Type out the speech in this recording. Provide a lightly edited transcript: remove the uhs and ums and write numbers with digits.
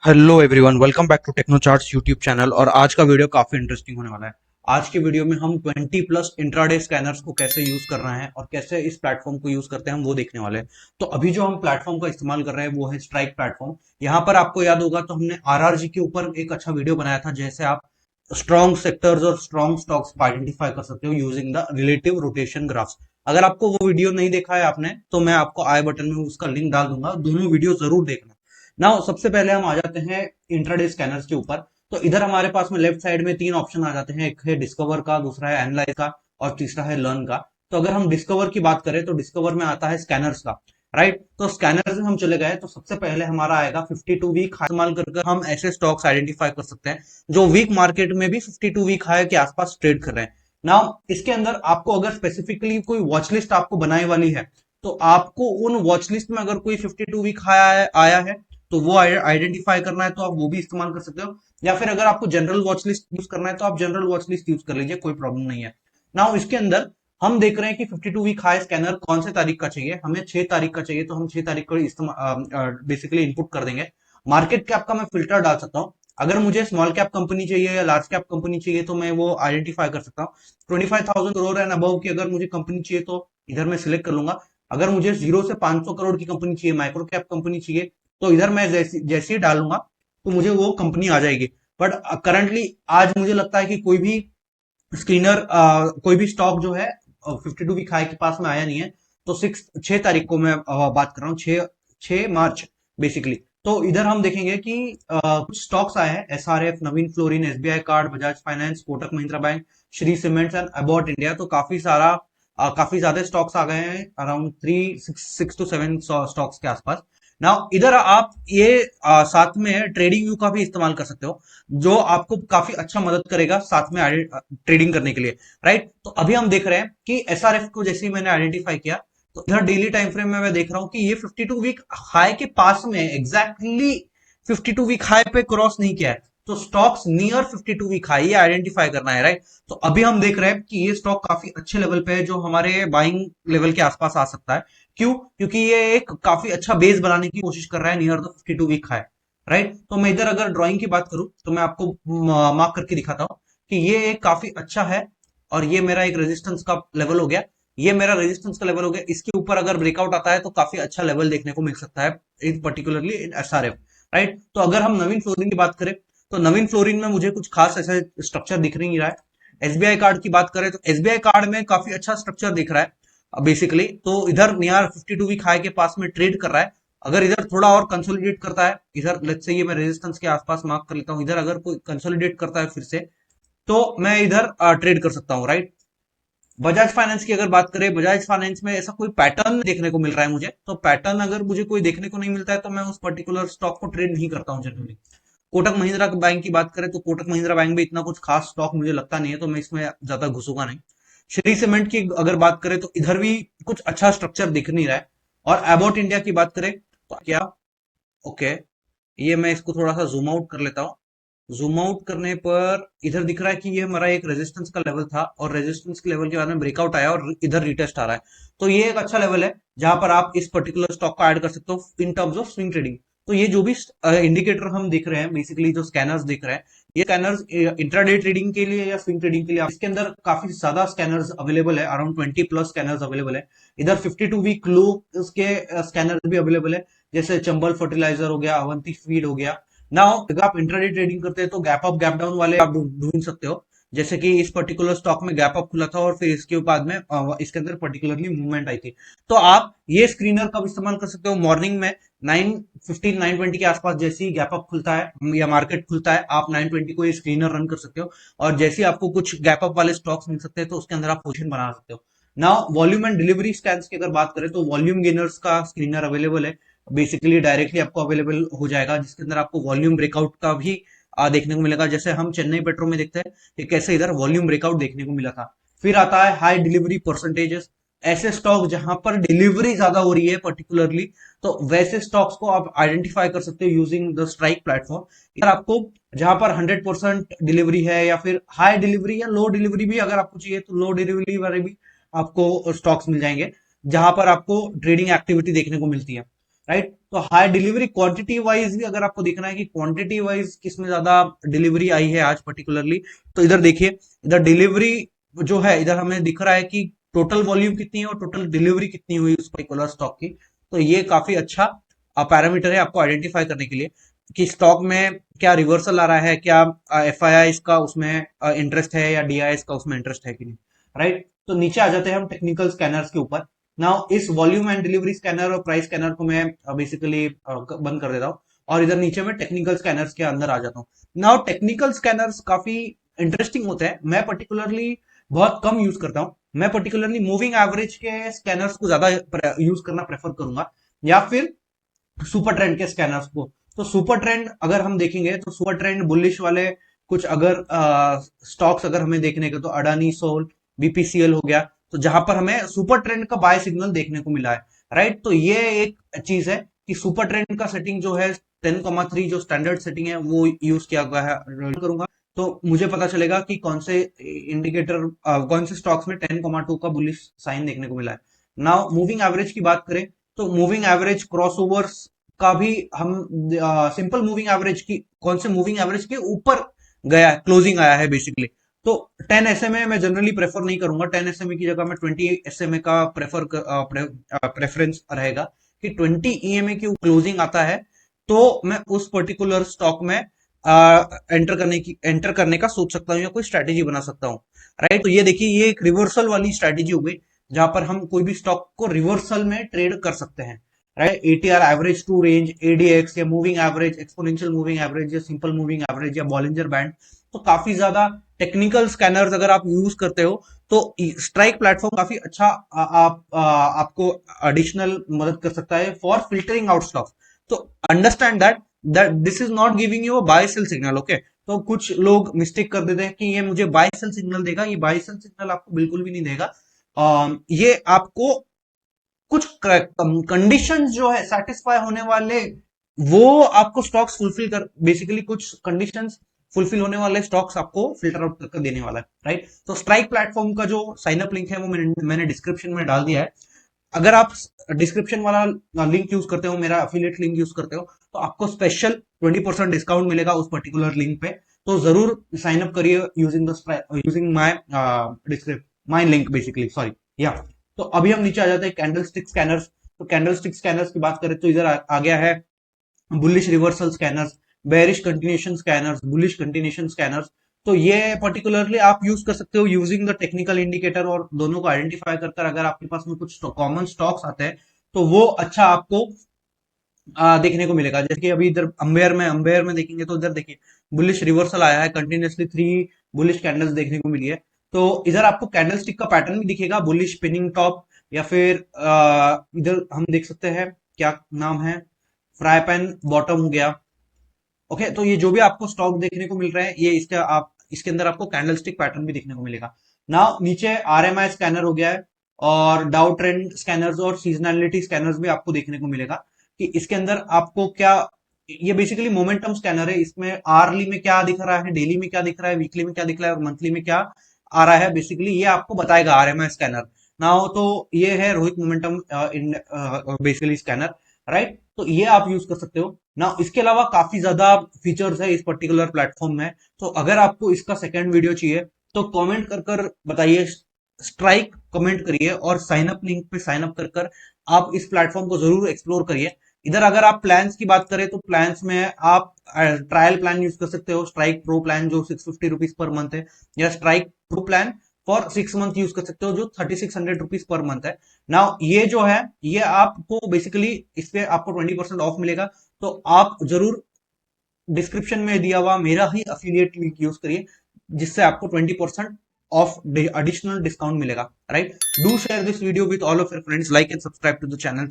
Hello everyone, welcome back to Techno Charts YouTube channel. और आज का वीडियो काफी इंटरेस्टिंग होने वाला है। आज के वीडियो में हम 20 प्लस इंट्राडे स्कैनर्स को कैसे यूज कर रहे हैं और कैसे इस प्लेटफॉर्म को यूज करते हैं हम वो देखने वाले हैं। तो अभी जो हम प्लेटफॉर्म का इस्तेमाल कर रहे हैं वो है स्ट्राइक प्लेटफॉर्म। यहाँ पर आपको याद होगा तो हमने आरआरजी के ऊपर एक अच्छा वीडियो बनाया था, जैसे आप स्ट्रॉन्ग सेक्टर्स और स्ट्रॉन्ग स्टॉक्स को आइडेंटिफाई कर सकते हो using the relative rotation graphs. अगर आपको वो वीडियो नहीं देखा है आपने, तो मैं आपको आई बटन में उसका लिंक डाल दूंगा, दोनों वीडियो जरूर देखना। नाउ सबसे पहले हम आ जाते हैं इंट्राडे स्कैनर्स के ऊपर। तो इधर हमारे पास में लेफ्ट साइड में तीन ऑप्शन आ जाते हैं, एक है डिस्कवर का, दूसरा है एनालाइज का और तीसरा है लर्न का। तो अगर हम डिस्कवर की बात करें तो डिस्कवर में आता है स्कैनर्स का। राइट, तो स्कैनर्स में हम चले गए तो सबसे पहले हमारा आएगा 52 वीक इस्तेमाल कर हम ऐसे स्टॉक्स आइडेंटिफाई कर सकते हैं जो वीक मार्केट में भी 52 वीक हाई के आसपास ट्रेड कर रहे हैं। नाउ इसके अंदर आपको अगर स्पेसिफिकली कोई वॉच लिस्ट आपको बनाने वाली है, तो आपको उन वॉच लिस्ट में अगर कोई 52 वीक हाई आया है तो वो आइडेंटिफाई करना है तो आप वो भी इस्तेमाल कर सकते हो। या फिर अगर आपको जनरल वॉच लिस्ट यूज करना है तो आप जनरल वॉच लिस्ट यूज कर लीजिए, कोई प्रॉब्लम नहीं है। नाउ इसके अंदर हम देख रहे हैं कि 52 वीक हाई स्कैनर कौन से तारीख का चाहिए। हमें 6 तारीख का चाहिए, तो हम 6 तारीख को बेसिकली इनपुट कर देंगे। मार्केट कैप का मैं फिल्टर डाल सकता हूँ। अगर मुझे स्मॉल कैप कंपनी चाहिए या लार्ज कैप कंपनी चाहिए तो मैं वो आइडेंटिफाई कर सकता हूँ। 25,000 करोड़ एंड अबव की अगर मुझे कंपनी चाहिए तो इधर मैं सिलेक्ट कर लूंगा। अगर मुझे 0 से 500 करोड़ की कंपनी चाहिए, माइक्रो कैप कंपनी चाहिए, तो इधर मैं जैसे जैसे ही डालूंगा तो मुझे वो कंपनी आ जाएगी। बट करंटली आज मुझे लगता है कि कोई भी स्क्रीनर कोई भी स्टॉक जो है 52 वीक हाई के पास में आया नहीं है। तो 6 तारीख को मैं बात कर रहा हूँ, 6 मार्च बेसिकली। तो इधर हम देखेंगे कि कुछ स्टॉक्स आए हैं, SRF, Navin fluorine, SBI card, Bajaj finance, Kotak Mahindra bank, Shree cements and Abbott India. तो काफी ज्यादा स्टॉक्स आ गए हैं, अराउंड 6 to 7 स्टॉक्स के आसपास। नाउ इधर आप ये साथ में ट्रेडिंग व्यू का भी इस्तेमाल कर सकते हो, जो आपको काफी अच्छा मदद करेगा साथ में ट्रेडिंग करने के लिए। राइट, तो अभी हम देख रहे हैं कि एसआरएफ को जैसे ही मैंने आइडेंटिफाई किया तो इधर डेली टाइम फ्रेम में मैं देख रहा हूं कि ये 52 वीक हाई के पास में एग्जैक्टली 52 वीक हाई पे क्रॉस नहीं किया है। तो स्टॉक्स नियर 52 वीक हाई ये आइडेंटिफाई करना है। राइट, तो अभी हम देख रहे हैं कि ये स्टॉक काफी अच्छे लेवल पे है, जो हमारे बाइंग लेवल के आसपास आ सकता है। क्यों? क्योंकि ये एक काफी अच्छा बेस बनाने की कोशिश कर रहा है near the 52 week high. Right, तो मैं इधर अगर ड्राइंग की बात करूं तो मैं आपको मार्क करके दिखाता हूं कि ये एक काफी अच्छा है। और ये मेरा एक रेजिस्टेंस का लेवल हो गया, ये मेरा रेजिस्टेंस का लेवल हो गया। इसके ऊपर अगर ब्रेकआउट आता है तो काफी अच्छा लेवल देखने को मिल सकता है, in particularly in SRF. Right, तो अगर हम नवीन फ्लोरिन की बात करें तो नवीन फ्लोरिन में मुझे कुछ खास ऐसा स्ट्रक्चर दिख नहीं रहा है। एसबीआई कार्ड की बात करें तो एसबीआई कार्ड में काफी अच्छा स्ट्रक्चर दिख रहा है बेसिकली। तो इधर नियर 52 वीक हाई के पास में ट्रेड कर रहा है। अगर इधर थोड़ा और कंसोलिडेट करता है, इधर लेट्स से ये मैं रेजिस्टेंस के आसपास मार्क कर लेता हूं, इधर अगर कोई कंसोलिडेट करता है फिर से तो मैं इधर ट्रेड कर सकता हूँ। राइट, बजाज फाइनेंस की अगर बात करें, बजाज फाइनेंस में ऐसा कोई पैटर्न देखने को मिल रहा है मुझे। तो पैटर्न अगर मुझे कोई देखने को नहीं मिलता है तो मैं उस पर्टिकुलर स्टॉक को ट्रेड नहीं करता हूँ जनरली। कोटक महिंद्रा बैंक की बात करें तो कोटक महिंद्रा बैंक में इतना कुछ खास स्टॉक मुझे लगता नहीं है, तो मैं इसमें ज्यादा घुसूंगा नहीं। श्री सीमेंट की अगर बात करें तो इधर भी कुछ अच्छा स्ट्रक्चर दिख नहीं रहा है। और एबॉट इंडिया की बात करें तो क्या, ओके, ये मैं इसको थोड़ा सा जूम आउट कर लेता हूँ। जूम आउट करने पर इधर दिख रहा है कि ये हमारा एक रेजिस्टेंस का लेवल था और रेजिस्टेंस के लेवल के बाद में ब्रेकआउट आया और इधर रिटेस्ट आ रहा है। तो ये एक अच्छा लेवल है जहां पर आप इस पर्टिकुलर स्टॉक को ऐड कर सकते हो in terms of swing trading. तो ये जो भी इंडिकेटर हम दिख रहे हैं, बेसिकली जो स्कैनर्स दिख रहे हैं, ये स्कैनर्स इंट्राडे ट्रेडिंग के लिए या स्विंग ट्रेडिंग के लिए, इसके अंदर काफी ज्यादा स्कैनर्स अवेलेबल है, अराउंड 20 प्लस स्कैनर्स अवेलेबल है। इधर 52 वीक लो के स्कैनर्स भी अवेलेबल है, जैसे चंबल फर्टिलाइजर हो गया, अवंती फीड हो गया। नाउ अगर आप इंट्राडे ट्रेडिंग करते हैं तो गैप अप गैप डाउन वाले आप ढूंढ सकते हो। जैसे कि इस पर्टिकुलर स्टॉक में गैप अप खुला था और फिर इसके बाद में इसके अंदर पर्टिकुलरली मूवमेंट आई थी। तो आप ये स्क्रीनर का भी इस्तेमाल कर सकते हो मॉर्निंग में 9:15 9:20 के आसपास। जैसे ही गैप अप खुलता है या मार्केट खुलता है, आप 9:20 को ये स्क्रीनर रन कर सकते हो। और जैसे ही आपको कुछ गैप अप वाले स्टॉक्स मिल सकते हैं तो उसके अंदर आप पोजीशन बना सकते हो। Now volume and delivery scans की अगर बात करें तो वॉल्यूम गेनर्स का स्क्रीनर अवेलेबल है, बेसिकली डायरेक्टली आपको अवेलेबल हो जाएगा, जिसके अंदर आपको वॉल्यूम ब्रेकआउट का भी देखने को मिलेगा। जैसे हम चेन्नई पेट्रो में देखते हैं कि कैसे इधर वॉल्यूम ब्रेकआउट देखने को मिला था। फिर आता है हाई डिलीवरी परसेंटेजेस, ऐसे स्टॉक जहां पर डिलीवरी ज्यादा हो रही है पर्टिकुलरली, तो वैसे स्टॉक्स को आप आइडेंटिफाई कर सकते हो यूजिंग द स्ट्राइक प्लेटफॉर्म। यार आपको जहां पर 100% डिलीवरी है या फिर हाई डिलीवरी या लो डिलीवरी भी अगर आपको चाहिए तो लो डिलीवरी वाले भी आपको स्टॉक्स मिल जाएंगे, जहां पर आपको ट्रेडिंग एक्टिविटी देखने को मिलती है। राइट। तो हाई डिलीवरी क्वांटिटी वाइज भी अगर आपको देखना है कि क्वांटिटी वाइज किसमें ज्यादा डिलीवरी आई है आज पर्टिकुलरली, तो इधर देखिए, इधर डिलीवरी जो है, इधर हमें दिख रहा है कि टोटल वॉल्यूम कितनी है और टोटल डिलीवरी कितनी हुई उस पर्टिकुलर स्टॉक की। तो ये काफी अच्छा पैरामीटर है आपको आइडेंटिफाई करने के लिए कि स्टॉक में क्या रिवर्सल आ रहा है, क्या एफ आई आई का उसमें इंटरेस्ट है या डी आई का उसमें इंटरेस्ट है कि नहीं, राइट। तो नीचे आ जाते हैं हम टेक्निकल स्कैनर्स के ऊपर। नाउ इस वॉल्यूम एंड डिलीवरी स्कैनर और प्राइस स्कैनर को मैं बेसिकली बंद कर देता हूँ और इधर नीचे में टेक्निकल स्कैनर्स के अंदर आ जाता हूँ। नाउ टेक्निकल स्कैनर्स काफी इंटरेस्टिंग होते हैं, मैं पर्टिकुलरली बहुत कम यूज करता हूँ। मैं पर्टिकुलरली मूविंग एवरेज के स्कैनर्स को ज्यादा यूज करना प्रेफर करूंगा, या फिर सुपर ट्रेंड के स्कैनर्स को। तो सुपर ट्रेंड अगर हम देखेंगे तो सुपर ट्रेंड बुलिश वाले कुछ अगर स्टॉक्स अगर हमें देखने के, तो अडानी सोल, बीपीसीएल हो गया, तो जहां पर हमें सुपर ट्रेंड का बाय सिग्नल देखने को मिला है, राइट। तो ये एक चीज है कि सुपर ट्रेंड का सेटिंग जो है 10,3 जो स्टैंडर्ड सेटिंग है वो यूज किया गया है, करूंगा तो मुझे पता चलेगा कि कौन से इंडिकेटर, कौन से स्टॉक्स में 10,2 का बुलिश साइन देखने को मिला है। नाउ मूविंग एवरेज की बात करें तो मूविंग एवरेज क्रॉसओवर्स का भी हम सिंपल मूविंग एवरेज की, कौन से मूविंग एवरेज के ऊपर गया है, क्लोजिंग आया है बेसिकली। तो 10 एसएमए मैं जनरली प्रेफर नहीं करूंगा, 10 एसएमए की जगह में 20 एसएमए का प्रेफरेंस रहेगा कि 20 ईएमए की क्लोजिंग आता है तो मैं उस पर्टिकुलर स्टॉक में एंटर करने का सोच सकता हूँ या कोई स्ट्रेटेजी बना सकता हूँ, राइट। तो ये देखिए, ये एक रिवर्सल वाली स्ट्रेटेजी हो गई जहां पर हम कोई भी स्टॉक को रिवर्सल में ट्रेड कर सकते हैं, right. ATR, average true range, ADX या moving average, exponential moving average या सिंपल मूविंग एवरेज या बॉलिंजर बैंड। तो काफी ज्यादा टेक्निकल स्कैनर्स अगर आप यूज करते हो तो स्ट्राइक प्लेटफॉर्म काफी अच्छा आपको एडिशनल मदद कर सकता है फॉर फिल्टरिंग आउट स्टॉक्स। तो understand that this is not giving you a buy sell signal, okay. तो कुछ लोग मिस्टेक कर देते हैं कि ये मुझे बाय सेल सिग्नल देगा, ये बाय सेल सिग्नल आपको बिल्कुल भी नहीं देगा। ये आपको कुछ कंडीशन जो है सेटिस्फाई होने वाले, वो आपको स्टॉक्स फुलफिल कर, बेसिकली कुछ कंडीशंस फुलफिल होने वाले स्टॉक्स आपको फिल्टर आउट करके देने वाला है, राइट। तो स्ट्राइक प्लेटफॉर्म का जो साइन अप लिंक है वो मैंने डिस्क्रिप्शन में डाल दिया है। अगर आप डिस्क्रिप्शन वाला लिंक यूज करते हो, मेरा अफिलिएट लिंक यूज करते हो, तो आपको स्पेशल 20% डिस्काउंट मिलेगा उस पर्टिकुलर लिंक पे। तो जरूर साइन अप करिए using my link basically, sorry, या। तो अभी हम नीचे आ जाते हैं कैंडल स्टिक स्कैनर्स। तो कैंडल स्टिक स्कैनर्स की बात करें तो इधर आ गया है bullish reversal scanners, bearish continuation scanners, bullish continuation scanners. तो ये पर्टिकुलरली आप यूज कर सकते हो यूजिंग द टेक्निकल इंडिकेटर, और दोनों को आइडेंटिफाई कर अगर आपके पास में कुछ कॉमन स्टॉक्स आते हैं तो वो अच्छा आपको देखने को मिलेगा। जैसे कि अभी इधर अंबेयर में देखेंगे तो इधर देखिए बुलिश रिवर्सल आया है, कंटिन्यूसली 3 बुलिश कैंडल्स देखने को मिली है। तो इधर आपको कैंडल स्टिक का पैटर्न भी दिखेगा, बुलिश स्पिनिंग टॉप, या फिर इधर हम देख सकते हैं क्या नाम है, फ्राई पैन बॉटम हो गया, ओके। तो ये जो भी आपको स्टॉक देखने को मिल रहे हैं, ये इसके अंदर आपको कैंडल स्टिक पैटर्न भी देखने को मिलेगा। ना नीचे आरएमआई स्कैनर हो गया है, और डाउ ट्रेंड स्कैनर्स और सीजनैलिटी स्कैनर्स भी आपको देखने को मिलेगा कि इसके अंदर आपको क्या, ये बेसिकली मोमेंटम स्कैनर है। इसमें आरली में क्या दिख रहा है, डेली में क्या दिख रहा है, वीकली में क्या दिख रहा है और मंथली में क्या आ रहा है, बेसिकली ये आपको बताएगा आरएमआई स्कैनर। ना हो तो ये है Rohit momentum basically scanner, right. तो ये आप यूज कर सकते हो ना। इसके अलावा काफी ज्यादा फीचर्स है इस पर्टिकुलर प्लेटफॉर्म में। तो अगर आपको इसका सेकंड वीडियो चाहिए तो कमेंट कर बताइए, स्ट्राइक कमेंट करिए, और साइन अप लिंक पे साइन अप कर आप इस प्लेटफॉर्म को जरूर एक्सप्लोर करिए। इधर अगर आप प्लान्स की बात करें तो प्लान्स में आप ट्रायल प्लान यूज कर सकते हो, स्ट्राइक प्रो प्लान जो 650 रुपीज पर मंथ है, या strike pro plan for 6 month use कर सकते हो जो 3600 रुपीज पर मंथ है। नाउ ये जो है, ये आपको बेसिकली इस पे आपको 20% ऑफ मिलेगा। तो आप जरूर डिस्क्रिप्शन में दिया हुआ मेरा ही अफिलिएट लिंक यूज करिए, जिससे आपको 20% ऑफ एडिशनल डिस्काउंट मिलेगा, right. Do share this video with all of your friends, like and subscribe to the channel.